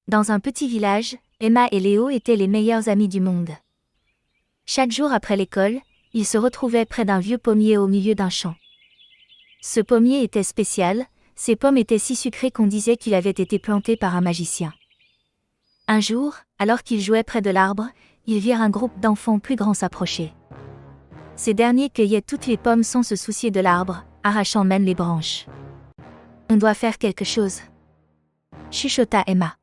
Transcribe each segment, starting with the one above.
Dans un petit village, Emma et Léo étaient les meilleurs amis du monde. Chaque jour après l'école, ils se retrouvaient près d'un vieux pommier au milieu d'un champ. Ce pommier était spécial, ses pommes étaient si sucrées qu'on disait qu'il avait été planté par un magicien. Un jour, alors qu'ils jouaient près de l'arbre, ils virent un groupe d'enfants plus grands s'approcher. Ces derniers cueillaient toutes les pommes sans se soucier de l'arbre, arrachant même les branches. « On doit faire quelque chose », chuchota Emma.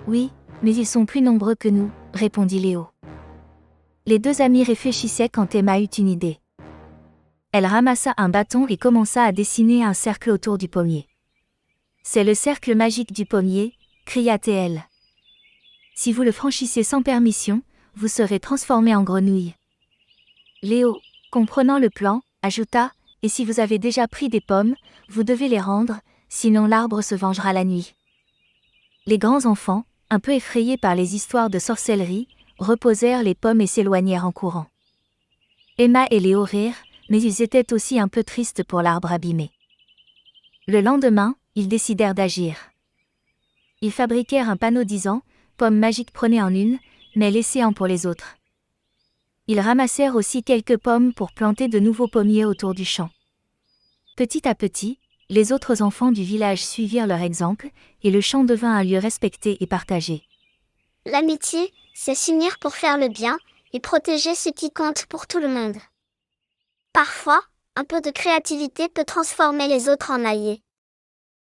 « Oui, mais ils sont plus nombreux que nous », répondit Léo. Les deux amis réfléchissaient quand Emma eut une idée. Elle ramassa un bâton et commença à dessiner un cercle autour du pommier. « C'est le cercle magique du pommier », cria-t-elle. « Si vous le franchissez sans permission, vous serez transformé en grenouille. » Léo, comprenant le plan, ajouta « Et si vous avez déjà pris des pommes, vous devez les rendre, sinon l'arbre se vengera la nuit. » Les grands enfants, un peu effrayés par les histoires de sorcellerie, reposèrent les pommes et s'éloignèrent en courant. Emma et Léo rirent, mais ils étaient aussi un peu tristes pour l'arbre abîmé. Le lendemain, ils décidèrent d'agir. Ils fabriquèrent un panneau disant « Pommes magiques prenez en une, mais laissez-en pour les autres ». Ils ramassèrent aussi quelques pommes pour planter de nouveaux pommiers autour du champ. Petit à petit, les autres enfants du village suivirent leur exemple, et le champ devint un lieu respecté et partagé. L'amitié, c'est s'unir pour faire le bien, et protéger ce qui compte pour tout le monde. Parfois, un peu de créativité peut transformer les autres en alliés.